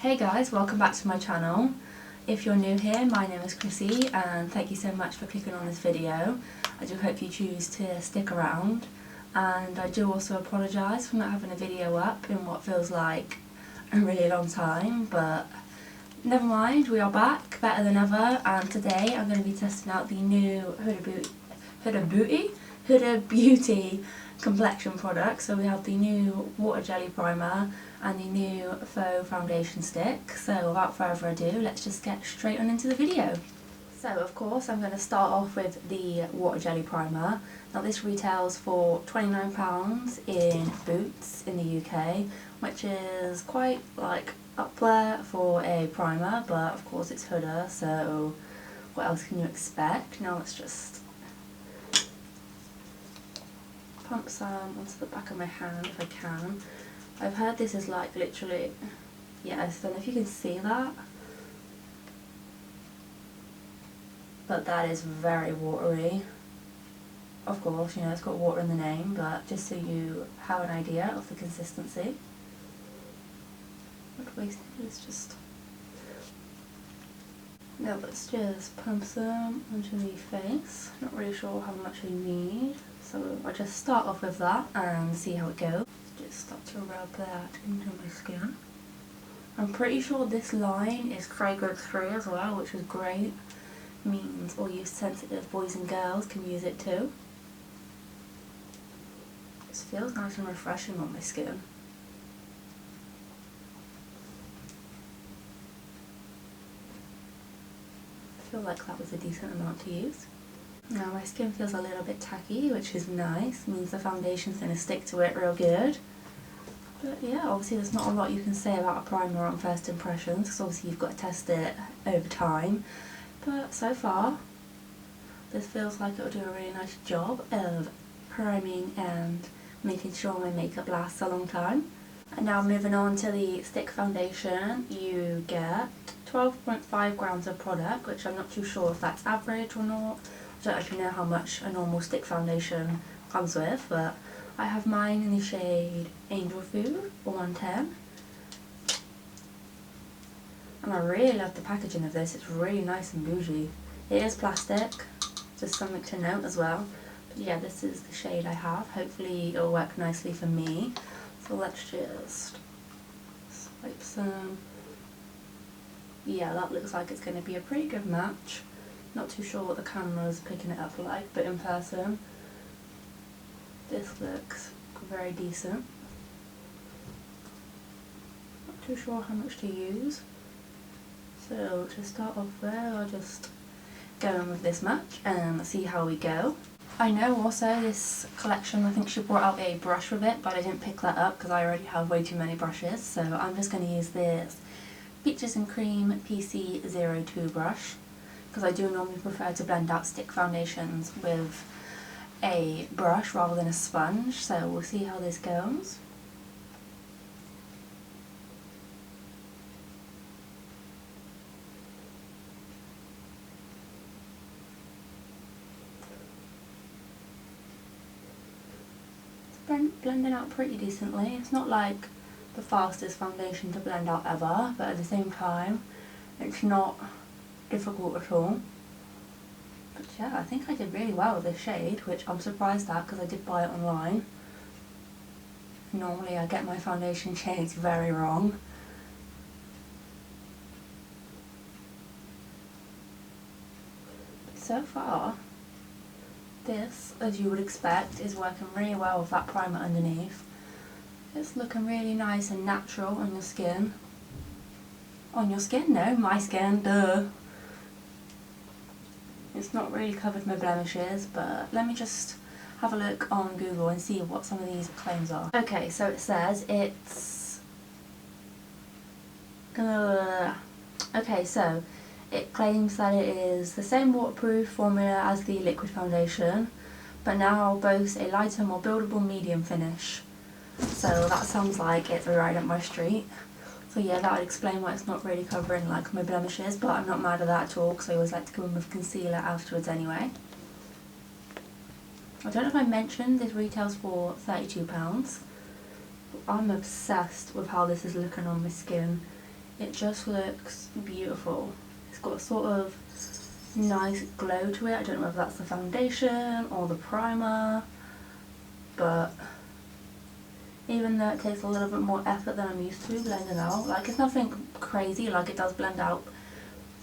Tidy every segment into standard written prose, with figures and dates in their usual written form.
Hey guys, welcome back to my channel. If you're new here, my name is Chrissy and thank you so much for clicking on this video. I do hope you choose to stick around, and I do also apologise for not having a video up in what feels like a really long time, but never mind, we are back, better than ever, and today I'm going to be testing out the new Huda Beauty complexion product. So we have the new water jelly primer and the new faux foundation stick. So without further ado, let's just get straight on into the video. So of course I'm going to start off with the water jelly primer. Now this retails for £29 in Boots in the UK, which is quite like up there for a primer, but of course it's Huda, so what else can you expect? Now let's just pump some onto the back of my hand if I can. I've heard this is like literally, yes, I don't know if you can see that, but that is very watery. Of course, you know, it's got water in the name, but just so you have an idea of the consistency. Not wasted, it's just... Now let's just pump some onto the face. Not really sure how much I need, so I'll just start off with that and see how it goes. Just start to rub that into my skin. I'm pretty sure this line is fragrance free as well, which is great. Means all you sensitive boys and girls can use it too. This feels nice and refreshing on my skin. I feel like that was a decent amount to use. Now my skin feels a little bit tacky, which is nice, means the foundation's going to stick to it real good. But yeah, obviously there's not a lot you can say about a primer on first impressions, because obviously you've got to test it over time. But so far, this feels like it'll do a really nice job of priming and making sure my makeup lasts a long time. And now moving on to the stick foundation, you get 12.5 grams of product, which I'm not too sure if that's average or not. I don't actually know how much a normal stick foundation comes with, but I have mine in the shade Angel Food 110. And I really love the packaging of this, it's really nice and bougie. It is plastic, just something to note as well. But yeah, this is the shade I have. Hopefully it'll work nicely for me. So let's just swipe some. Yeah, that looks like it's going to be a pretty good match. Not too sure what the camera's picking it up like, but in person this looks very decent. Not too sure how much to use. So to start off with, I'll just go in with this much and see how we go. I know also this collection, I think she brought out a brush with it, but I didn't pick that up because I already have way too many brushes, so I'm just going to use this Peaches and Cream PC02 brush, because I do normally prefer to blend out stick foundations with a brush rather than a sponge, so we'll see how this goes. Blending out pretty decently. It's not like the fastest foundation to blend out ever, but at the same time it's not difficult at all. But yeah, I think I did really well with this shade, which I'm surprised at because I did buy it online. Normally I get my foundation shades very wrong. But so far, this, as you would expect, is working really well with that primer underneath. It's looking really nice and natural on your skin. On your skin? No, my skin, duh. It's not really covered my blemishes, but let me just have a look on Google and see what some of these claims are. Okay, so it says it's... Okay, so it claims that it is the same waterproof formula as the liquid foundation, but now boasts a lighter, more buildable medium finish. So that sounds like it's right up my street. So yeah, that would explain why it's not really covering like my blemishes, but I'm not mad at that at all because I always like to go in with concealer afterwards anyway. I don't know if I mentioned this retails for £32. I'm obsessed with how this is looking on my skin. It just looks beautiful. It's got a sort of nice glow to it. I don't know if that's the foundation or the primer, but even though it takes a little bit more effort than I'm used to blending out, like it's nothing crazy, like it does blend out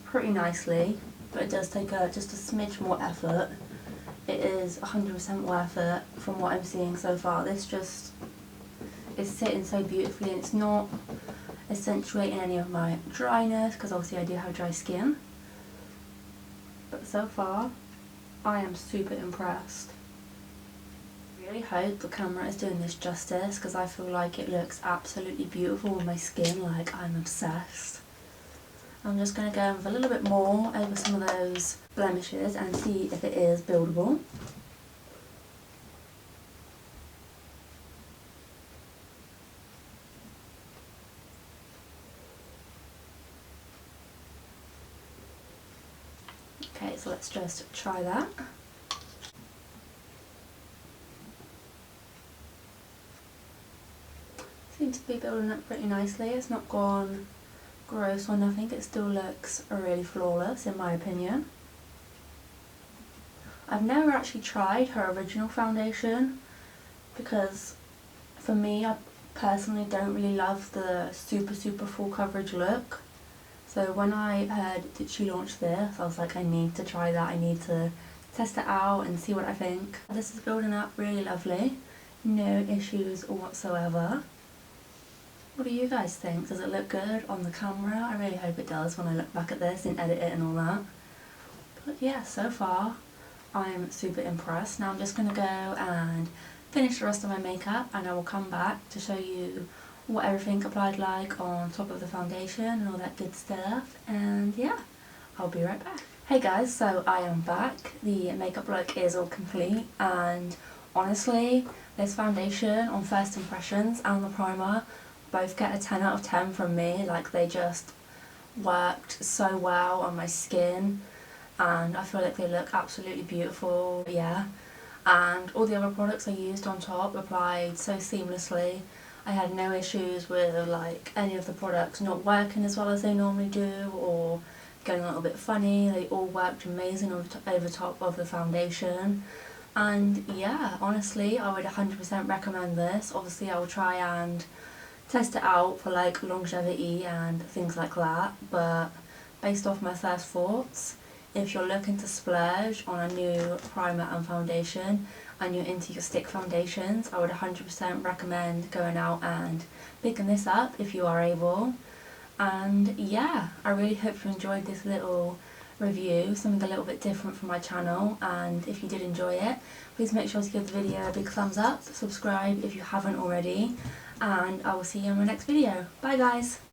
pretty nicely, but it does take just a smidge more effort. It is 100% worth it from what I'm seeing so far. This just is sitting so beautifully, and it's not accentuating any of my dryness, because obviously I do have dry skin. But so far, I am super impressed. I really hope the camera is doing this justice, because I feel like it looks absolutely beautiful with my skin. Like, I'm obsessed. I'm just going to go with a little bit more over some of those blemishes and see if it is buildable. Okay, so let's just try that. Seems to be building up pretty nicely. It's not gone gross or nothing. It still looks really flawless in my opinion. I've never actually tried her original foundation because for me, I personally don't really love the super full coverage look. So when I heard that she launched this, I was like, I need to try that. I need to test it out and see what I think. This is building up really lovely. No issues whatsoever. What do you guys think? Does it look good on the camera? I really hope it does when I look back at this and edit it and all that. But yeah, so far I'm super impressed. Now I'm just going to go and finish the rest of my makeup, and I will come back to show you what everything applied like on top of the foundation and all that good stuff. And yeah, I'll be right back. Hey guys, so I am back. The makeup look is all complete, and honestly, this foundation on first impressions and the primer both get a 10 out of 10 from me. Like, they just worked so well on my skin, and I feel like they look absolutely beautiful. Yeah, and all the other products I used on top applied so seamlessly. I had no issues with like any of the products not working as well as they normally do, or getting a little bit funny. They all worked amazing over top of the foundation. And yeah, honestly, I would 100% recommend this. Obviously I will try and test it out for like longevity and things like that, but based off my first thoughts, if you're looking to splurge on a new primer and foundation and you're into your stick foundations, I would 100% recommend going out and picking this up if you are able. And yeah, I really hope you enjoyed this little review, something a little bit different from my channel, and if you did enjoy it, please make sure to give the video a big thumbs up, subscribe if you haven't already, and I will see you in my next video. Bye guys!